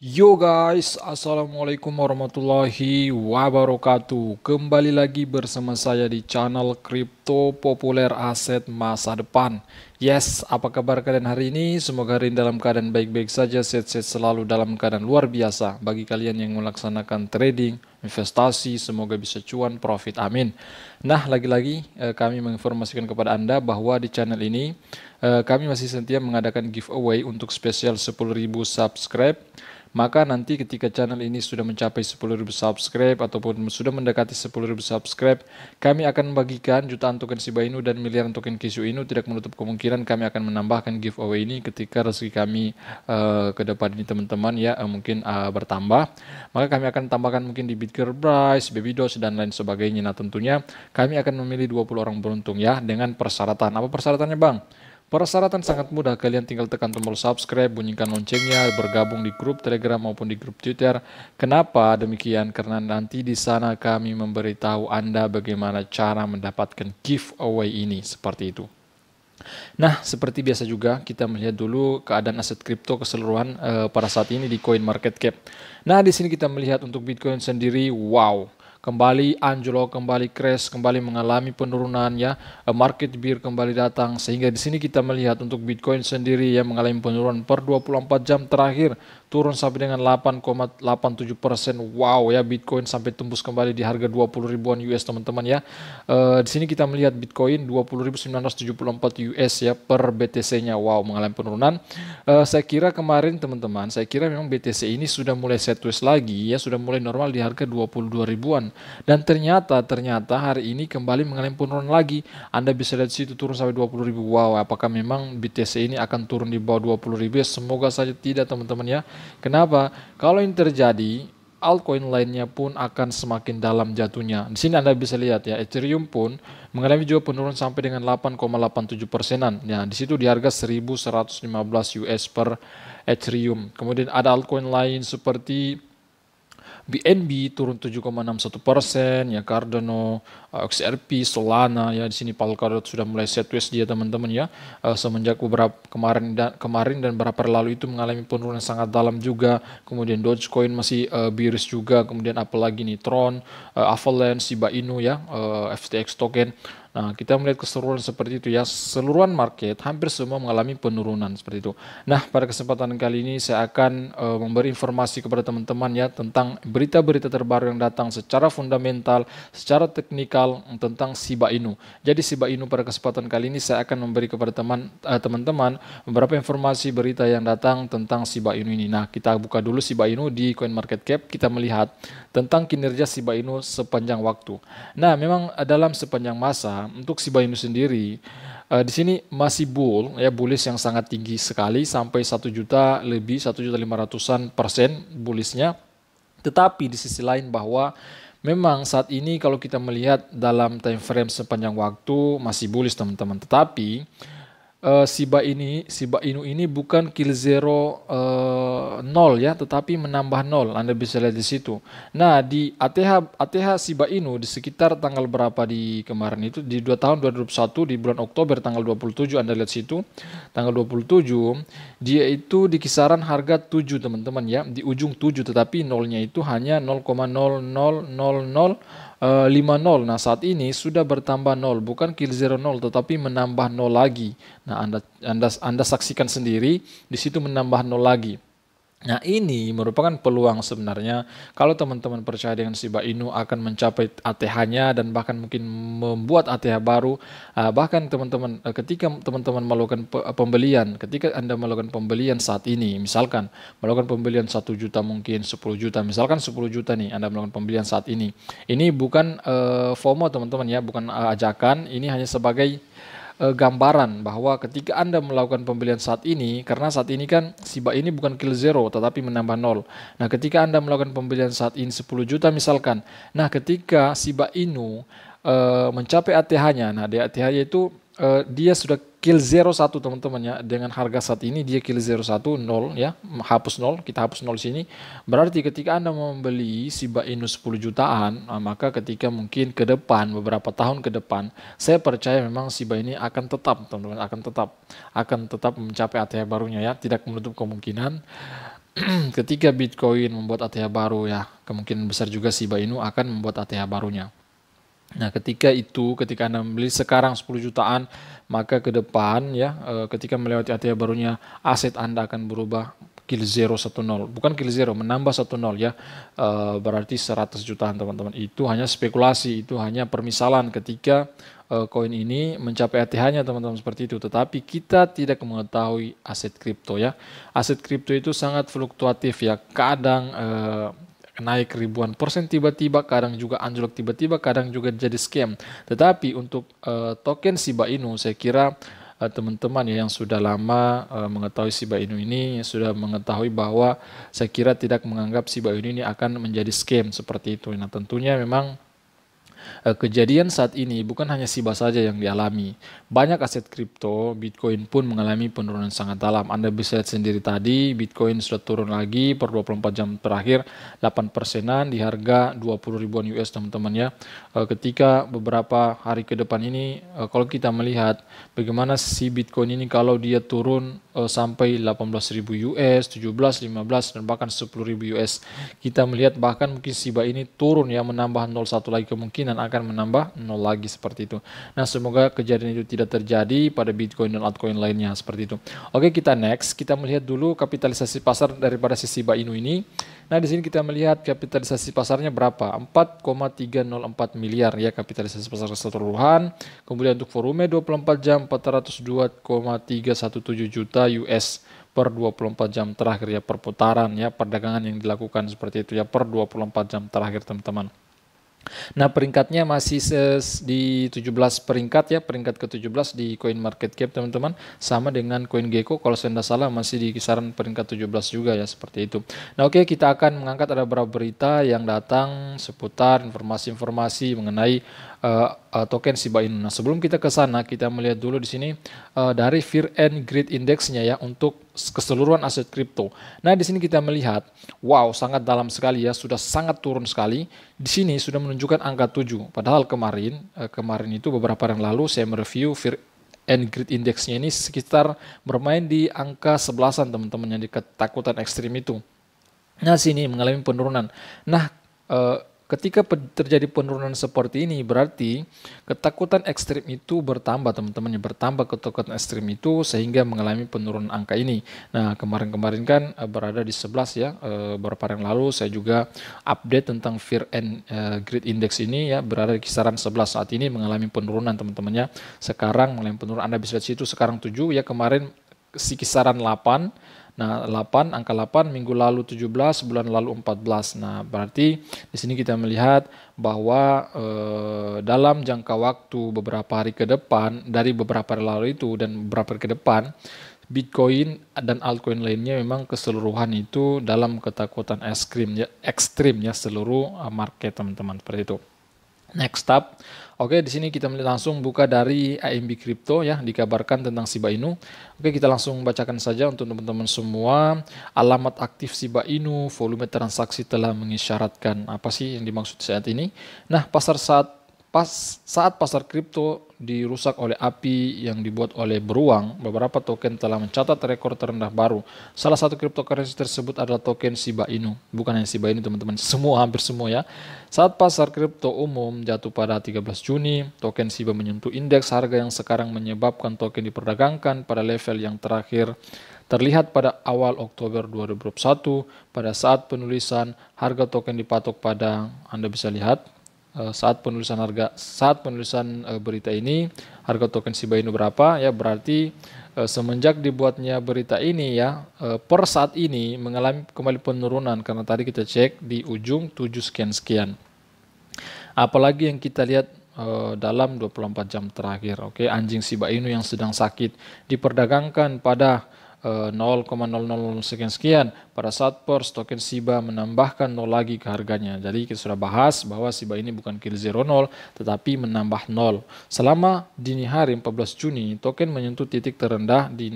Yo guys, assalamualaikum warahmatullahi wabarakatuh. Kembali lagi bersama saya di channel Kripto Populer Aset Masa Depan. Yes, apa kabar kalian hari ini? Semoga hari ini dalam keadaan baik-baik saja, sehat-sehat selalu dalam keadaan luar biasa. Bagi kalian yang melaksanakan trading, investasi, semoga bisa cuan, profit, amin. Nah, lagi-lagi kami menginformasikan kepada Anda bahwa di channel ini kami masih setia mengadakan giveaway untuk spesial 10.000 subscribe. Maka nanti ketika channel ini sudah mencapai 10.000 subscribe ataupun sudah mendekati 10.000 subscribe, kami akan membagikan jutaan token Shiba Inu dan miliaran token Kishu Inu. Tidak menutup kemungkinan kami akan menambahkan giveaway ini ketika rezeki kami ke depan ini teman-teman ya mungkin bertambah. Maka kami akan tambahkan mungkin di Bitcoin Price, Babydos dan lain sebagainya. Nah, tentunya kami akan memilih 20 orang beruntung ya dengan persyaratan. Apa persyaratannya, Bang? Persyaratan sangat mudah, kalian tinggal tekan tombol subscribe, bunyikan loncengnya, bergabung di grup Telegram maupun di grup Twitter. Kenapa demikian? Karena nanti di sana kami memberitahu Anda bagaimana cara mendapatkan giveaway ini, seperti itu. Nah, seperti biasa juga kita melihat dulu keadaan aset kripto keseluruhan pada saat ini di CoinMarketCap. Nah, di sini kita melihat untuk Bitcoin sendiri, wow, kembali anjlok, kembali crash, kembali mengalami penurunan ya. Market bear kembali datang sehingga di sini kita melihat untuk Bitcoin sendiri yang mengalami penurunan per 24 jam terakhir turun sampai dengan 8,87%. Wow ya, Bitcoin sampai tembus kembali di harga 20 ribuan US teman-teman ya. Di sini kita melihat Bitcoin 20.974 US ya per BTC-nya. Wow, mengalami penurunan. Saya kira kemarin teman-teman, saya kira memang BTC ini sudah mulai sideways lagi ya, sudah mulai normal di harga 22 ribuan. Dan ternyata hari ini kembali mengalami penurunan lagi. Anda bisa lihat situ turun sampai 20 ribu. Wow, apakah memang BTC ini akan turun di bawah 20 ribu? Ya, semoga saja tidak teman-teman ya. Kenapa? Kalau ini terjadi, altcoin lainnya pun akan semakin dalam jatuhnya. Di sini Anda bisa lihat ya, Ethereum pun mengalami juga penurunan sampai dengan 8,87%-an. Ya, di situ di harga 1.115 US per Ethereum. Kemudian ada altcoin lain seperti BNB turun 7,61%, ya Cardano, XRP, Solana ya, di sini Polkadot sudah mulai sideways dia teman-teman ya. Semenjak beberapa kemarin dan beberapa lalu itu mengalami penurunan sangat dalam juga. Kemudian Dogecoin masih bearish juga, kemudian apalagi nih Tron, Avalanche, Shiba Inu ya, FTX token. Nah, kita melihat keseluruhan seperti itu ya. Seluruhan market hampir semua mengalami penurunan seperti itu. Nah, pada kesempatan kali ini saya akan memberi informasi kepada teman-teman ya tentang berita-berita terbaru yang datang secara fundamental, secara teknikal tentang Shiba Inu. Jadi Shiba Inu pada kesempatan kali ini saya akan memberi kepada teman-teman beberapa informasi berita yang datang tentang Shiba Inu ini. Nah, kita buka dulu Shiba Inu di CoinMarketCap, kita melihat tentang kinerja Shiba Inu sepanjang waktu. Nah, memang dalam sepanjang masa untuk Shiba Inu sendiri di sini masih bullish yang sangat tinggi sekali sampai 1 juta lebih, 1.500.000%-an bullishnya. Tetapi di sisi lain bahwa memang saat ini kalau kita melihat dalam time frame sepanjang waktu masih bullish teman-teman. Tetapi Shiba Inu ini bukan kill zero nol ya, tetapi menambah nol. Anda bisa lihat di situ. Nah, di ATH Shiba Inu di sekitar tanggal berapa di kemarin itu di 2 tahun 2021 di bulan Oktober tanggal 27, Anda lihat situ. Tanggal 27 dia itu di kisaran harga 7 teman-teman ya, di ujung 7 tetapi nolnya itu hanya 0,000050. Nah, saat ini sudah bertambah 0, bukan kill zero 0 tetapi menambah 0 lagi. Nah, Anda saksikan sendiri di situ menambah 0 lagi. Nah, ini merupakan peluang sebenarnya kalau teman-teman percaya dengan Shiba Inu akan mencapai ATH-nya dan bahkan mungkin membuat ATH baru. Bahkan teman-teman ketika teman-teman melakukan pembelian, ketika Anda melakukan pembelian saat ini, misalkan melakukan pembelian 1 juta mungkin 10 juta, misalkan 10 juta nih Anda melakukan pembelian saat ini. Ini bukan FOMO teman-teman ya, bukan ajakan, ini hanya sebagai gambaran bahwa ketika Anda melakukan pembelian saat ini, karena saat ini kan Shiba ini bukan kill zero tetapi menambah 0. Nah, ketika Anda melakukan pembelian saat ini 10 juta misalkan. Nah, ketika Shiba Inu mencapai ATH-nya, nah di ATH-nya itu dia sudah kill 01 teman-teman ya, dengan harga saat ini dia kill 01 0 ya, hapus 0, kita hapus 0 sini. Berarti ketika Anda membeli Shiba Inu 10 jutaan, maka ketika mungkin ke depan beberapa tahun ke depan, saya percaya memang Shiba ini akan tetap teman-teman, akan tetap mencapai ATH barunya ya, tidak menutup kemungkinan. ketika Bitcoin membuat ATH baru ya, kemungkinan besar juga Shiba Inu akan membuat ATH barunya. Nah, ketika Anda membeli sekarang 10 jutaan, maka ke depan ya, ketika melewati ATH barunya, aset Anda akan berubah kill zero 10. Bukan kill zero, menambah 10 ya. Berarti 100 jutaan teman-teman. Itu hanya spekulasi, itu hanya permisalan ketika koin ini mencapai ATH-nya teman-teman, seperti itu. Tetapi kita tidak mengetahui aset kripto ya. Aset kripto itu sangat fluktuatif ya. Kadang naik ribuan persen tiba-tiba, kadang juga anjlok tiba-tiba, kadang juga jadi scam. Tetapi untuk token Shiba Inu, saya kira teman-teman ya yang sudah lama mengetahui Shiba Inu ini sudah mengetahui bahwa saya kira tidak menganggap Shiba Inu ini akan menjadi scam seperti itu. Nah, tentunya memang kejadian saat ini bukan hanya Shiba saja yang dialami. Banyak aset kripto, Bitcoin pun mengalami penurunan sangat dalam. Anda bisa lihat sendiri tadi, Bitcoin sudah turun lagi per 24 jam terakhir 8%-an di harga 20 ribuan US teman-teman ya. Ketika beberapa hari ke depan ini, kalau kita melihat bagaimana si Bitcoin ini kalau dia turun sampai 18.000 US, 17, 15 dan bahkan 10.000 US. Kita melihat bahkan mungkin Shiba ini turun ya, menambah 0,1 lagi, kemungkinan akan menambah 0 lagi seperti itu. Nah, semoga kejadian itu tidak terjadi pada Bitcoin dan altcoin lainnya seperti itu. Oke, kita next, kita melihat dulu kapitalisasi pasar daripada si Shiba Inu ini. Nah, di sini kita melihat kapitalisasi pasarnya berapa? 4,304 miliar ya kapitalisasi pasar keseluruhan. Kemudian untuk volume 24 jam 402,317 juta US per 24 jam terakhir ya, perputaran ya, perdagangan yang dilakukan seperti itu ya per 24 jam terakhir teman-teman. Nah, peringkatnya masih di 17 peringkat ya, peringkat ke-17 di Coin Market Cap teman-teman, sama dengan CoinGecko kalau saya tidak salah masih di kisaran peringkat 17 juga ya, seperti itu. Nah, oke, kita akan mengangkat ada beberapa berita yang datang seputar informasi-informasi mengenai token Shiba Inu. Nah, sebelum kita ke sana, kita melihat dulu di sini dari Fear and Greed Index-nya ya untuk keseluruhan aset kripto. Nah, di sini kita melihat, wow, sangat dalam sekali ya, sudah sangat turun sekali. Di sini sudah menunjukkan angka 7. Padahal kemarin itu beberapa hari yang lalu saya mereview Fear and Greed Index-nya ini sekitar bermain di angka 11-an teman-teman, yang di ketakutan ekstrim itu. Nah, sini mengalami penurunan. Nah, ketika terjadi penurunan seperti ini, berarti ketakutan ekstrim itu bertambah teman-teman, bertambah ketakutan ekstrim itu sehingga mengalami penurunan angka ini. Nah, kemarin-kemarin kan berada di 11 ya, beberapa hari yang lalu saya juga update tentang Fear and Greed Index ini ya, berada di kisaran 11, saat ini mengalami penurunan teman-temannya. Sekarang mengalami penurunan, Anda bisa lihat situ sekarang 7 ya, kemarin si kisaran 8. Nah, angka 8, minggu lalu 17, bulan lalu 14. Nah, berarti di sini kita melihat bahwa dalam jangka waktu beberapa hari ke depan, dari beberapa hari lalu itu dan beberapa hari ke depan, Bitcoin dan altcoin lainnya memang keseluruhan itu dalam ketakutan ekstrim ya seluruh market teman-teman, seperti itu. Next up, oke, di sini kita langsung buka dari AMB Crypto ya, dikabarkan tentang Shiba Inu. Oke, kita langsung bacakan saja untuk teman-teman semua. Alamat aktif Shiba Inu, volume transaksi telah mengisyaratkan. Apa sih yang dimaksud saat ini? Nah, saat pasar kripto dirusak oleh api yang dibuat oleh beruang, beberapa token telah mencatat rekor terendah baru. Salah satu cryptocurrency tersebut adalah token Shiba Inu. Bukan hanya Shiba Inu teman-teman, hampir semua ya. Saat pasar kripto umum jatuh pada 13 Juni, token Shiba menyentuh indeks harga yang sekarang menyebabkan token diperdagangkan pada level yang terakhir terlihat pada awal Oktober 2021. Pada saat penulisan, harga token dipatok pada, Anda bisa lihat, saat penulisan berita ini, harga token Shiba Inu berapa ya, berarti semenjak dibuatnya berita ini ya, per saat ini mengalami kembali penurunan karena tadi kita cek di ujung 7 sekian. Apalagi yang kita lihat dalam 24 jam terakhir. Oke, anjing Shiba Inu yang sedang sakit diperdagangkan pada 0,000 sekian. Pada saat pers token Shiba menambahkan 0 lagi ke harganya. Jadi kita sudah bahas bahwa Shiba ini bukan kill 0 tetapi menambah 0. Selama dini hari 14 Juni token menyentuh titik terendah di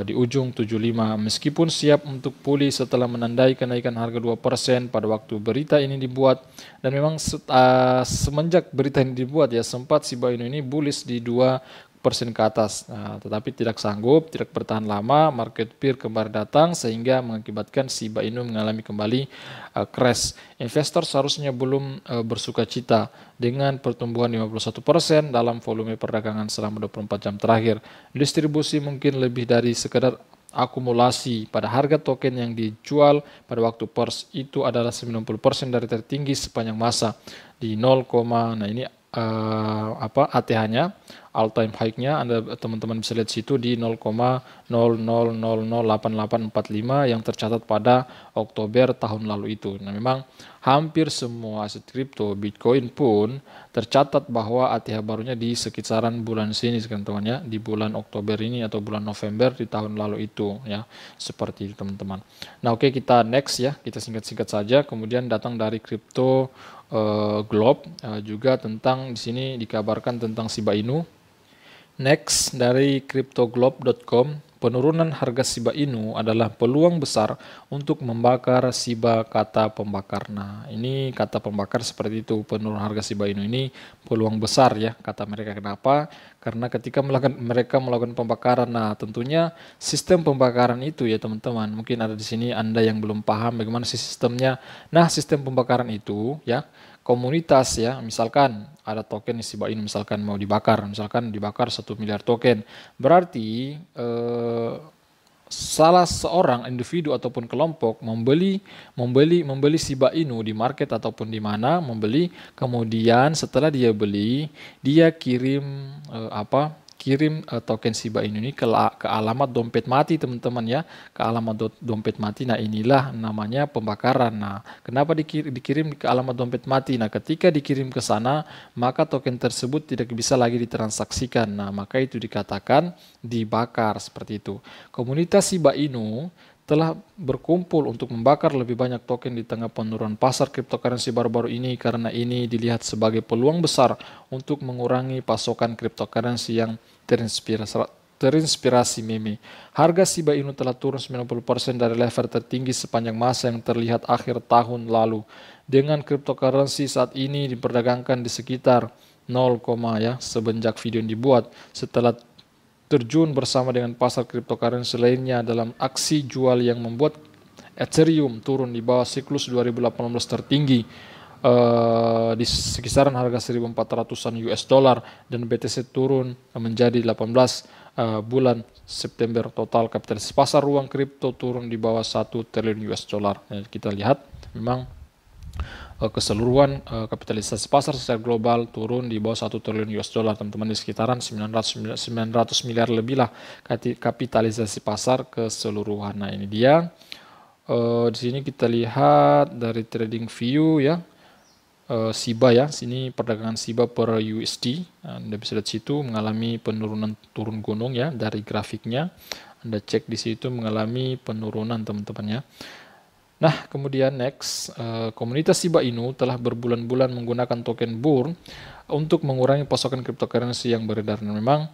di ujung 75, meskipun siap untuk pulih setelah menandai kenaikan harga 2% pada waktu berita ini dibuat. Dan memang semenjak berita ini dibuat ya, sempat Shiba Inu ini bullish di ke atas. Nah, tetapi tidak sanggup, tidak bertahan lama, market fear kembali datang sehingga mengakibatkan Shiba Inu mengalami kembali crash. Investor seharusnya belum bersuka cita dengan pertumbuhan 51% dalam volume perdagangan selama 24 jam terakhir. Distribusi mungkin lebih dari sekedar akumulasi pada harga token yang dijual pada waktu pers itu adalah 90% dari tertinggi sepanjang masa di 0, nah ini ATH-nya, all time high-nya Anda teman-teman bisa lihat situ di 0,00008845 yang tercatat pada Oktober tahun lalu itu. Nah, memang hampir semua aset kripto, Bitcoin pun tercatat bahwa ATH barunya di sekitaran bulan sini teman-teman ya, di bulan Oktober ini atau bulan November di tahun lalu itu ya, seperti itu teman-teman. Nah, oke, kita next ya, kita singkat-singkat saja. Kemudian datang dari kripto Globe juga tentang di sini dikabarkan tentang Shiba Inu. Next dari cryptoglobe.com, penurunan harga Shiba Inu adalah peluang besar untuk membakar Shiba, kata pembakar. Nah, ini kata pembakar seperti itu, penurunan harga Shiba Inu ini peluang besar ya, kata mereka. Kenapa? Karena ketika mereka melakukan pembakaran, nah tentunya sistem pembakaran itu ya teman-teman, mungkin ada di sini Anda yang belum paham bagaimana sistemnya. Nah, sistem pembakaran itu ya, komunitas ya, misalkan ada token Shiba Inu misalkan mau dibakar, misalkan dibakar 1 miliar token, berarti salah seorang individu ataupun kelompok membeli Shiba Inu di market ataupun di mana membeli, kemudian setelah dia beli dia kirim token Shiba Inu ini ke alamat dompet mati teman-teman ya, ke alamat dompet mati. Nah, inilah namanya pembakaran. Nah, kenapa dikirim ke alamat dompet mati? Nah, ketika dikirim ke sana maka token tersebut tidak bisa lagi ditransaksikan. Nah, maka itu dikatakan dibakar seperti itu. Komunitas Shiba Inu telah berkumpul untuk membakar lebih banyak token di tengah penurunan pasar cryptocurrency baru-baru ini, karena ini dilihat sebagai peluang besar untuk mengurangi pasokan cryptocurrency yang terinspirasi meme. Harga Shiba Inu telah turun 90% dari level tertinggi sepanjang masa yang terlihat akhir tahun lalu. Dengan cryptocurrency saat ini diperdagangkan di sekitar 0, ya semenjak video yang dibuat, setelah terjun bersama dengan pasar cryptocurrency lainnya dalam aksi jual yang membuat Ethereum turun di bawah siklus 2018 tertinggi di sekisaran harga 1.400-an US dollar, dan BTC turun menjadi 18 bulan September. Total kapitalisasi pasar uang kripto turun di bawah 1 triliun US dollar. Kita lihat memang keseluruhan kapitalisasi pasar secara global turun di bawah 1 triliun US dollar teman-teman, di sekitaran 900 miliar lebih lah kapitalisasi pasar keseluruhan. Nah, ini dia di sini kita lihat dari trading view ya, Shiba ya, sini perdagangan Shiba per USD, Anda bisa lihat situ mengalami penurunan turun gunung ya dari grafiknya. Anda cek di situ mengalami penurunan teman-teman ya. Nah, kemudian next, komunitas Shiba Inu telah berbulan-bulan menggunakan token BUR untuk mengurangi pasokan cryptocurrency yang beredar. Nah, memang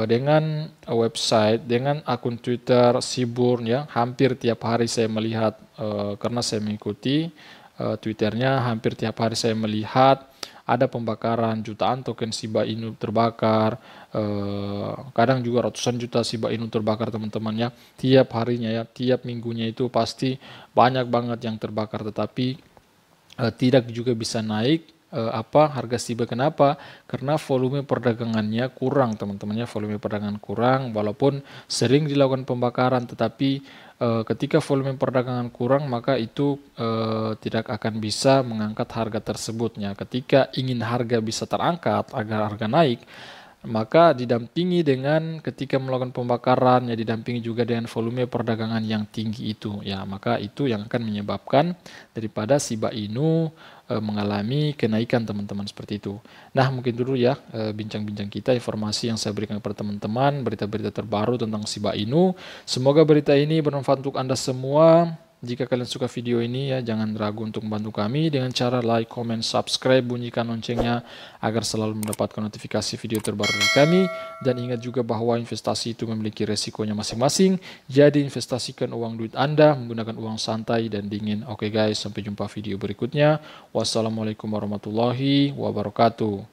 dengan website, dengan akun Twitter Shibur ya, hampir tiap hari saya melihat, karena saya mengikuti Twitternya, hampir tiap hari saya melihat ada pembakaran jutaan token Shiba Inu terbakar, kadang juga ratusan juta Shiba Inu terbakar teman-teman ya, tiap harinya ya, tiap minggunya itu pasti banyak banget yang terbakar, tetapi tidak juga bisa naik harga Shiba. Kenapa? Karena volume perdagangannya kurang teman-temannya, volume perdagangan kurang, walaupun sering dilakukan pembakaran, tetapi ketika volume perdagangan kurang maka itu tidak akan bisa mengangkat harga tersebutnya. Ketika ingin harga bisa terangkat agar harga naik, maka didampingi dengan ketika melakukan pembakaran ya, didampingi juga dengan volume perdagangan yang tinggi itu ya, maka itu yang akan menyebabkan daripada Shiba Inu mengalami kenaikan teman-teman, seperti itu. Nah, mungkin dulu ya bincang-bincang kita, informasi yang saya berikan kepada teman-teman, berita-berita terbaru tentang Shiba Inu. Semoga berita ini bermanfaat untuk Anda semua. Jika kalian suka video ini ya, jangan ragu untuk membantu kami dengan cara like, comment, subscribe, bunyikan loncengnya agar selalu mendapatkan notifikasi video terbaru dari kami. Dan ingat juga bahwa investasi itu memiliki resikonya masing-masing. Jadi investasikan uang duit Anda menggunakan uang santai dan dingin. Oke guys, sampai jumpa video berikutnya. Wassalamualaikum warahmatullahi wabarakatuh.